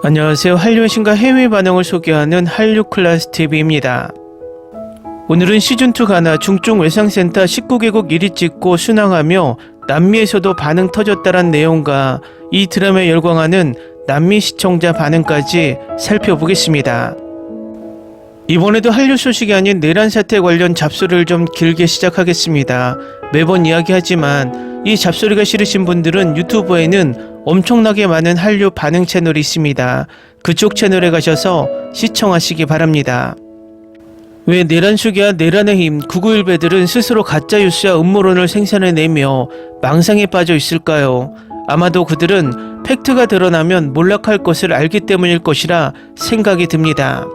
안녕하세요. 한류의 신과 해외 반응을 소개하는 한류클래스TV입니다. 오늘은 시즌2 가나 중증 외상센터 19개국 1위 찍고 순항하며 남미에서도 반응 터졌다란 내용과 이 드라마에 열광하는 남미 시청자 반응까지 살펴보겠습니다. 이번에도 한류 소식이 아닌 내란 사태 관련 잡소리를 좀 길게 시작하겠습니다. 매번 이야기하지만 이 잡소리가 싫으신 분들은 유튜브에는 엄청나게 많은 한류 반응 채널이 있습니다. 그쪽 채널에 가셔서 시청하시기 바랍니다. 왜 내란 수기와 내란의 힘, 991배들은 스스로 가짜뉴스와 음모론을 생산해내며 망상에 빠져 있을까요? 아마도 그들은 팩트가 드러나면 몰락할 것을 알기 때문일 것이라 생각이 듭니다.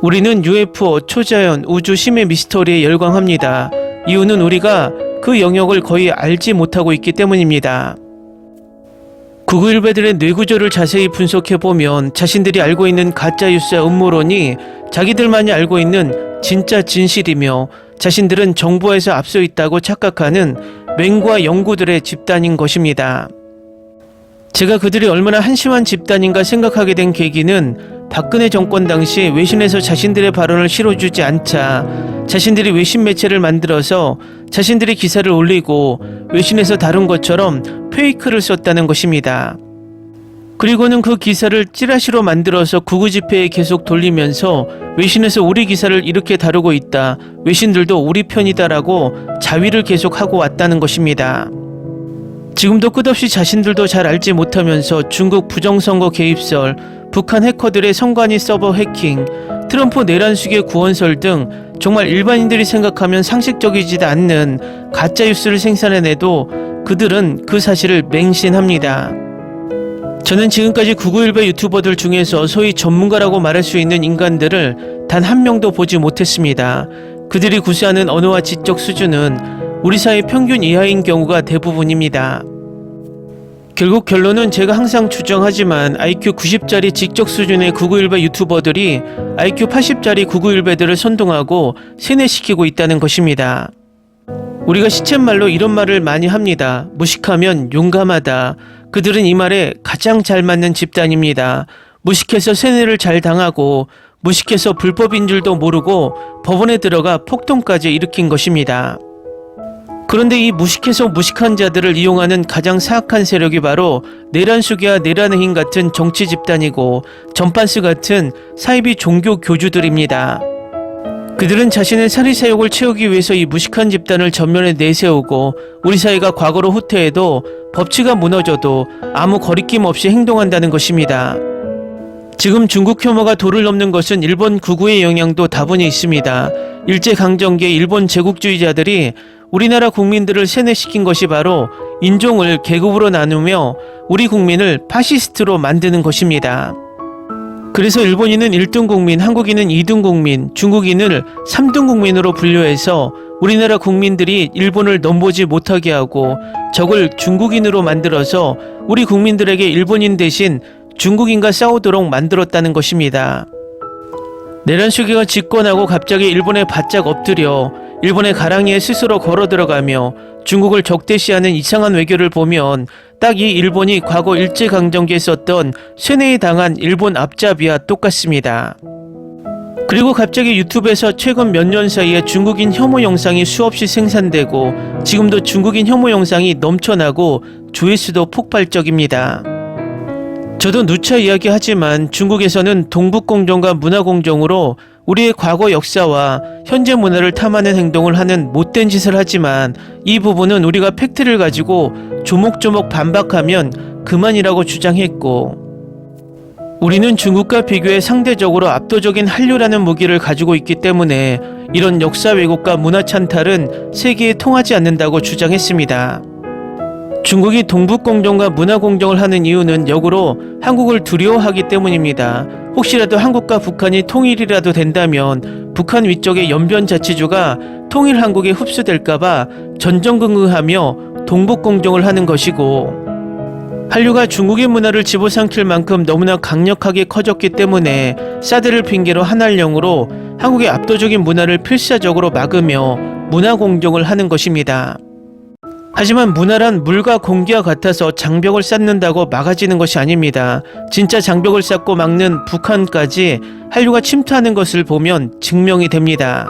우리는 UFO, 초자연, 우주, 심해 미스터리에 열광합니다. 이유는 우리가 그 영역을 거의 알지 못하고 있기 때문입니다. 991배들의 뇌구조를 자세히 분석해보면 자신들이 알고 있는 가짜뉴스와 음모론이 자기들만이 알고 있는 진짜 진실이며 자신들은 정보에서 앞서 있다고 착각하는 맹과 영구들의 집단인 것입니다. 제가 그들이 얼마나 한심한 집단인가 생각하게 된 계기는 박근혜 정권 당시 외신에서 자신들의 발언을 실어주지 않자 자신들이 외신 매체를 만들어서 자신들이 기사를 올리고 외신에서 다룬 것처럼 페이크를 썼다는 것입니다. 그리고는 그 기사를 찌라시로 만들어서 구구집회에 계속 돌리면서 외신에서 우리 기사를 이렇게 다루고 있다, 외신들도 우리 편이다라고 자위를 계속하고 왔다는 것입니다. 지금도 끝없이 자신들도 잘 알지 못하면서 중국 부정선거 개입설, 북한 해커들의 선관위 서버 해킹, 트럼프 내란 수계 구원설 등 정말 일반인들이 생각하면 상식적이지도 않는 가짜뉴스를 생산해내도 그들은 그 사실을 맹신합니다. 저는 지금까지 991배 유튜버들 중에서 소위 전문가라고 말할 수 있는 인간들을 단 한 명도 보지 못했습니다. 그들이 구사하는 언어와 지적 수준은 우리 사회 평균 이하인 경우가 대부분입니다. 결국 결론은 제가 항상 주장하지만 IQ 90짜리 지적 수준의 991배 유튜버들이 IQ 80짜리 991배들을 선동하고 세뇌시키고 있다는 것입니다. 우리가 시쳇말로 이런 말을 많이 합니다. 무식하면 용감하다. 그들은 이 말에 가장 잘 맞는 집단입니다. 무식해서 세뇌를 잘 당하고 무식해서 불법인 줄도 모르고 법원에 들어가 폭동까지 일으킨 것입니다. 그런데 이 무식해서 무식한 자들을 이용하는 가장 사악한 세력이 바로 내란 수기와 내란의 힘 같은 정치 집단이고 전판스 같은 사이비 종교 교주들입니다. 그들은 자신의 사리사욕을 채우기 위해서 이 무식한 집단을 전면에 내세우고 우리 사회가 과거로 후퇴해도 법치가 무너져도 아무 거리낌 없이 행동한다는 것입니다. 지금 중국 혐오가 도를 넘는 것은 일본 구구의 영향도 다분히 있습니다. 일제강점기에 일본 제국주의자들이 우리나라 국민들을 세뇌시킨 것이 바로 인종을 계급으로 나누며 우리 국민을 파시스트로 만드는 것입니다. 그래서 일본인은 1등 국민, 한국인은 2등 국민, 중국인을 3등 국민으로 분류해서 우리나라 국민들이 일본을 넘보지 못하게 하고 적을 중국인으로 만들어서 우리 국민들에게 일본인 대신 중국인과 싸우도록 만들었다는 것입니다. 내란 수기가 집권하고 갑자기 일본에 바짝 엎드려 일본의 가랑이에 스스로 걸어 들어가며 중국을 적대시하는 이상한 외교를 보면 딱 이 일본이 과거 일제강점기에 썼던 세뇌에 당한 일본 앞잡이와 똑같습니다. 그리고 갑자기 유튜브에서 최근 몇 년 사이에 중국인 혐오 영상이 수없이 생산되고 지금도 중국인 혐오 영상이 넘쳐나고 조회수도 폭발적입니다. 저도 누차 이야기하지만 중국에서는 동북공정과 문화공정으로 우리의 과거 역사와 현재 문화를 탐하는 행동을 하는 못된 짓을 하지만 이 부분은 우리가 팩트를 가지고 조목조목 반박하면 그만이라고 주장했고 우리는 중국과 비교해 상대적으로 압도적인 한류라는 무기를 가지고 있기 때문에 이런 역사 왜곡과 문화 찬탈은 세계에 통하지 않는다고 주장했습니다. 중국이 동북공정과 문화공정을 하는 이유는 역으로 한국을 두려워하기 때문입니다. 혹시라도 한국과 북한이 통일이라도 된다면 북한 위쪽의 연변자치주가 통일 한국에 흡수될까봐 전전긍긍하며 동북공정을 하는 것이고 한류가 중국의 문화를 집어삼킬 만큼 너무나 강력하게 커졌기 때문에 사드를 핑계로 한한령으로 한국의 압도적인 문화를 필사적으로 막으며 문화공정을 하는 것입니다. 하지만 문화란 물과 공기와 같아서 장벽을 쌓는다고 막아지는 것이 아닙니다. 진짜 장벽을 쌓고 막는 북한까지 한류가 침투하는 것을 보면 증명이 됩니다.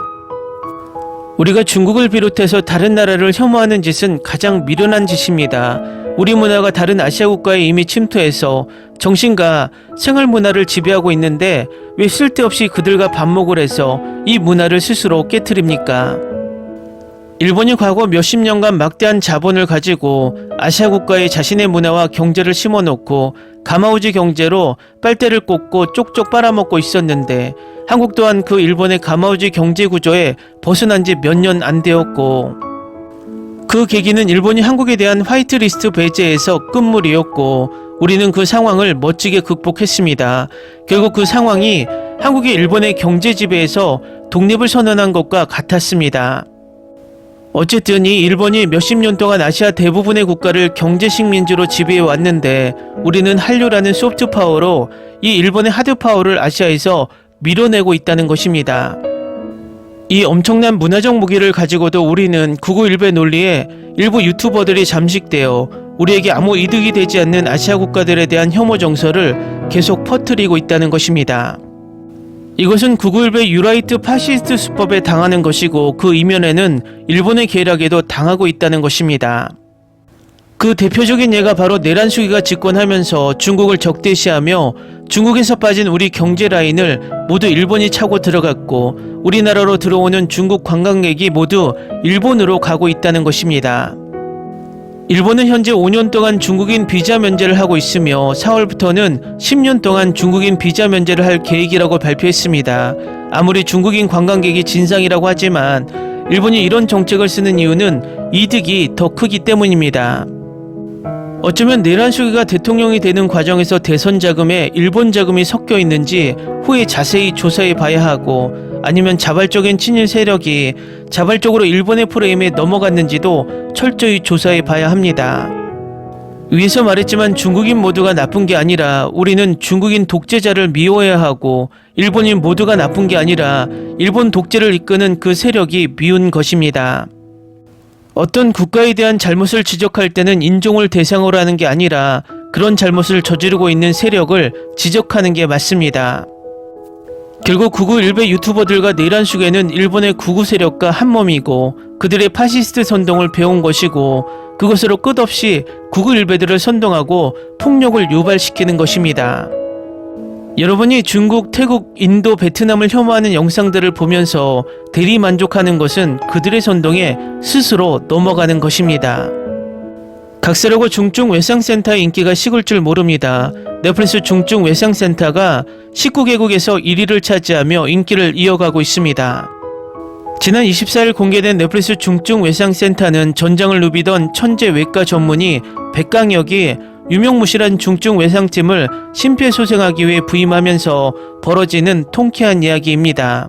우리가 중국을 비롯해서 다른 나라를 혐오하는 짓은 가장 미련한 짓입니다. 우리 문화가 다른 아시아 국가에 이미 침투해서 정신과 생활 문화를 지배하고 있는데 왜 쓸데없이 그들과 반목을 해서 이 문화를 스스로 깨트립니까? 일본이 과거 몇십 년간 막대한 자본을 가지고 아시아 국가에 자신의 문화와 경제를 심어놓고 가마우지 경제로 빨대를 꽂고 쪽쪽 빨아먹고 있었는데 한국 또한 그 일본의 가마우지 경제 구조에 벗어난 지 몇 년 안 되었고 그 계기는 일본이 한국에 대한 화이트리스트 배제에서 끝물이었고 우리는 그 상황을 멋지게 극복했습니다. 결국 그 상황이 한국이 일본의 경제 지배에서 독립을 선언한 것과 같았습니다. 어쨌든 이 일본이 몇십 년 동안 아시아 대부분의 국가를 경제식 민주로 지배해 왔는데 우리는 한류라는 소프트 파워로 이 일본의 하드 파워를 아시아에서 밀어내고 있다는 것입니다. 이 엄청난 문화적 무기를 가지고도 우리는 991배 논리에 일부 유튜버들이 잠식되어 우리에게 아무 이득이 되지 않는 아시아 국가들에 대한 혐오 정서를 계속 퍼뜨리고 있다는 것입니다. 이것은 991배 유라이트 파시스트 수법에 당하는 것이고 그 이면에는 일본의 계략에도 당하고 있다는 것입니다. 그 대표적인 예가 바로 내란수기가 집권하면서 중국을 적대시하며 중국에서 빠진 우리 경제 라인을 모두 일본이 차고 들어갔고 우리나라로 들어오는 중국 관광객이 모두 일본으로 가고 있다는 것입니다. 일본은 현재 5년 동안 중국인 비자 면제를 하고 있으며 4월부터는 10년 동안 중국인 비자 면제를 할 계획이라고 발표했습니다. 아무리 중국인 관광객이 진상이라고 하지만 일본이 이런 정책을 쓰는 이유는 이득이 더 크기 때문입니다. 어쩌면 내란수기가 대통령이 되는 과정에서 대선 자금에 일본 자금이 섞여 있는지 후에 자세히 조사해 봐야 하고 아니면 자발적인 친일 세력이 자발적으로 일본의 프레임에 넘어갔는지도 철저히 조사해 봐야 합니다. 위에서 말했지만 중국인 모두가 나쁜 게 아니라 우리는 중국인 독재자를 미워해야 하고 일본인 모두가 나쁜 게 아니라 일본 독재를 이끄는 그 세력이 미운 것입니다. 어떤 국가에 대한 잘못을 지적할 때는 인종을 대상으로 하는 게 아니라 그런 잘못을 저지르고 있는 세력을 지적하는 게 맞습니다. 결국 991배 유튜버들과 내란수계는 일본의 구구 세력과 한몸이고 그들의 파시스트 선동을 배운 것이고 그것으로 끝없이 991배들을 선동하고 폭력을 유발시키는 것입니다. 여러분이 중국, 태국, 인도, 베트남을 혐오하는 영상들을 보면서 대리만족하는 것은 그들의 선동에 스스로 넘어가는 것입니다. 각세라고 중증 외상센터의 인기가 식을 줄 모릅니다. 넷플릭스 중증 외상센터가 19개국에서 1위를 차지하며 인기를 이어가고 있습니다. 지난 24일 공개된 넷플릭스 중증 외상센터는 전장을 누비던 천재 외과 전문의 백강혁이 유명무실한 중증 외상팀을 심폐소생하기 위해 부임하면서 벌어지는 통쾌한 이야기입니다.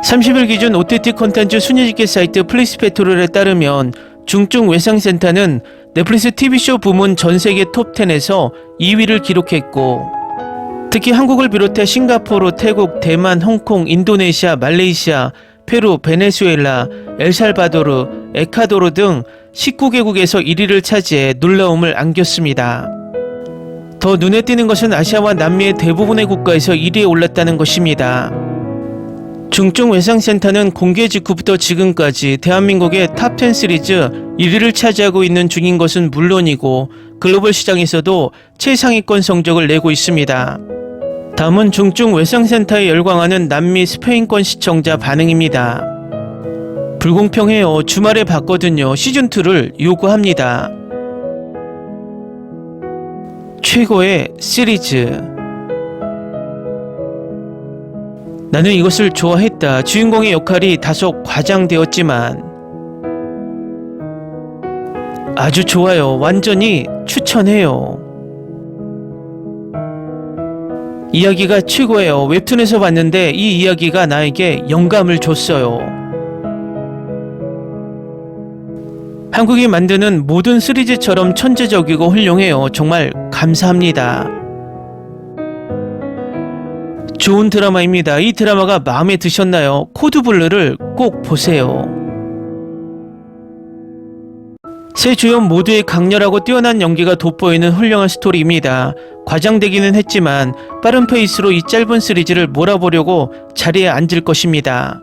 30일 기준 OTT 콘텐츠 순위집계 사이트 플리스페토럴에 따르면 중증 외상센터는 넷플릭스 TV쇼 부문 전세계 톱10에서 2위를 기록했고 특히 한국을 비롯해 싱가포르, 태국, 대만, 홍콩, 인도네시아, 말레이시아, 페루, 베네수엘라, 엘살바도르, 에콰도르 등 19개국에서 1위를 차지해 놀라움을 안겼습니다. 더 눈에 띄는 것은 아시아와 남미의 대부분의 국가에서 1위에 올랐다는 것입니다. 중증 외상센터는 공개 직후부터 지금까지 대한민국의 탑10 시리즈 1위를 차지하고 있는 중인 것은 물론이고 글로벌 시장에서도 최상위권 성적을 내고 있습니다. 다음은 중증 외상센터에 열광하는 남미 스페인권 시청자 반응입니다. 불공평해요. 주말에 봤거든요. 시즌2를 요구합니다. 최고의 시리즈. 나는 이것을 좋아했다. 주인공의 역할이 다소 과장되었지만 아주 좋아요. 완전히 추천해요. 이야기가 최고예요. 웹툰에서 봤는데 이 이야기가 나에게 영감을 줬어요. 한국이 만드는 모든 시리즈처럼 천재적이고 훌륭해요. 정말 감사합니다. 좋은 드라마입니다. 이 드라마가 마음에 드셨나요? 코드블루를 꼭 보세요. 세 주연 모두의 강렬하고 뛰어난 연기가 돋보이는 훌륭한 스토리입니다. 과장되기는 했지만 빠른 페이스로 이 짧은 시리즈를 몰아보려고 자리에 앉을 것입니다.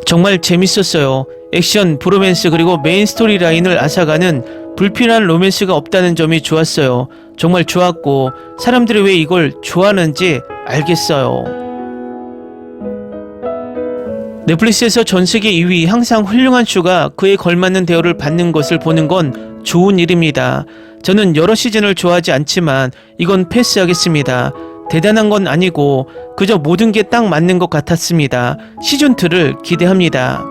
정말 재밌었어요. 액션, 브로맨스 그리고 메인 스토리 라인을 앗아가는 불필요한 로맨스가 없다는 점이 좋았어요. 정말 좋았고 사람들이 왜 이걸 좋아하는지 알겠어요. 넷플릭스에서 전세계 2위 항상 훌륭한 쇼가 그에 걸맞는 대우를 받는 것을 보는 건 좋은 일입니다. 저는 여러 시즌을 좋아하지 않지만 이건 패스하겠습니다. 대단한 건 아니고 그저 모든 게 딱 맞는 것 같았습니다. 시즌2를 기대합니다.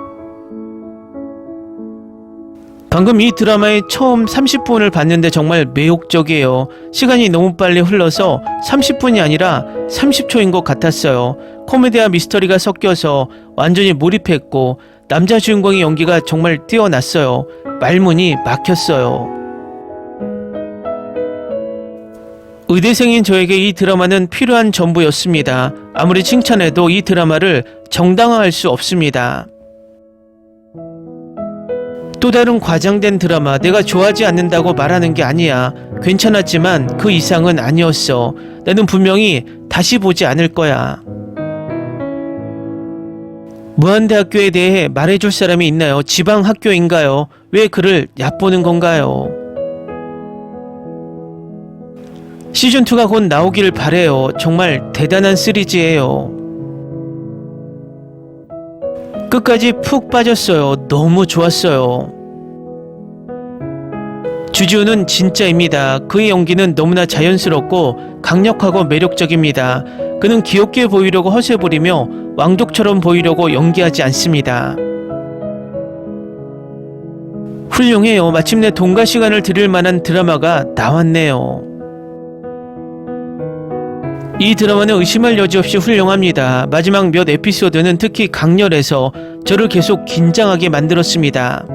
방금 이 드라마의 처음 30분을 봤는데 정말 매혹적이에요. 시간이 너무 빨리 흘러서 30분이 아니라 30초인 것 같았어요. 코미디와 미스터리가 섞여서 완전히 몰입했고 남자 주인공의 연기가 정말 뛰어났어요. 말문이 막혔어요. 의대생인 저에게 이 드라마는 필요한 전부였습니다. 아무리 칭찬해도 이 드라마를 정당화할 수 없습니다. 또 다른 과장된 드라마, 내가 좋아하지 않는다고 말하는 게 아니야. 괜찮았지만 그 이상은 아니었어. 나는 분명히 다시 보지 않을 거야. 무한대학교에 대해 말해줄 사람이 있나요? 지방학교인가요? 왜 그를 얕보는 건가요? 시즌2가 곧 나오길 바래요. 정말 대단한 시리즈예요. 끝까지 푹 빠졌어요. 너무 좋았어요. 주지훈은 진짜입니다. 그의 연기는 너무나 자연스럽고 강력하고 매력적입니다. 그는 귀엽게 보이려고 허세 부리며 왕족처럼 보이려고 연기하지 않습니다. 훌륭해요. 마침내 돈과 시간을 들일 만한 드라마가 나왔네요. 이 드라마는 의심할 여지 없이 훌륭합니다. 마지막 몇 에피소드는 특히 강렬해서 저를 계속 긴장하게 만들었습니다.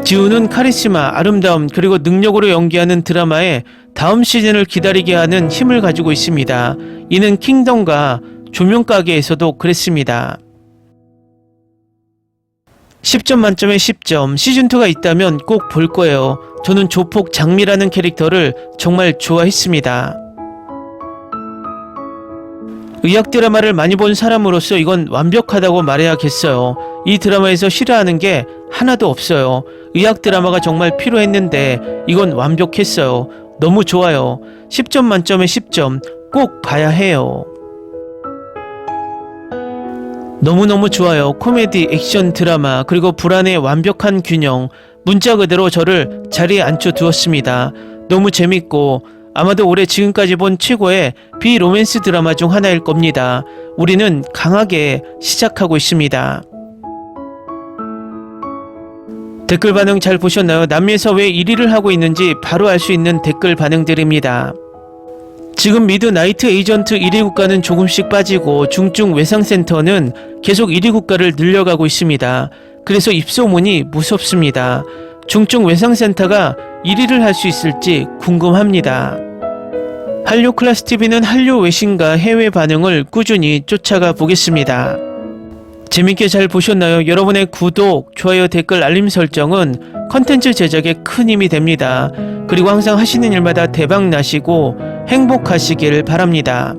지훈은 카리스마, 아름다움 그리고 능력으로 연기하는 드라마에 다음 시즌을 기다리게 하는 힘을 가지고 있습니다. 이는 킹덤과 조명가게에서도 그랬습니다. 10점 만점에 10점. 시즌2가 있다면 꼭 볼 거예요. 저는 조폭 장미라는 캐릭터를 정말 좋아했습니다. 의학 드라마를 많이 본 사람으로서 이건 완벽하다고 말해야겠어요. 이 드라마에서 싫어하는 게 하나도 없어요. 의학 드라마가 정말 필요했는데 이건 완벽했어요. 너무 좋아요. 10점 만점에 10점. 꼭 봐야 해요. 너무너무 좋아요. 코미디, 액션, 드라마, 그리고 불안의 완벽한 균형. 문자 그대로 저를 자리에 앉혀두었습니다. 너무 재밌고 아마도 올해 지금까지 본 최고의 비로맨스 드라마 중 하나일 겁니다. 우리는 강하게 시작하고 있습니다. 댓글 반응 잘 보셨나요? 남미에서 왜 1위를 하고 있는지 바로 알 수 있는 댓글 반응들입니다. 지금 미드나이트 에이전트 1위 국가는 조금씩 빠지고 중증 외상센터는 계속 1위 국가를 늘려가고 있습니다. 그래서 입소문이 무섭습니다. 중증 외상센터가 1위를 할 수 있을지 궁금합니다. 한류 클래스TV는 한류 외신과 해외 반응을 꾸준히 쫓아가 보겠습니다. 재밌게 잘 보셨나요? 여러분의 구독, 좋아요, 댓글, 알림 설정은 컨텐츠 제작에 큰 힘이 됩니다. 그리고 항상 하시는 일마다 대박 나시고 행복하시길 바랍니다.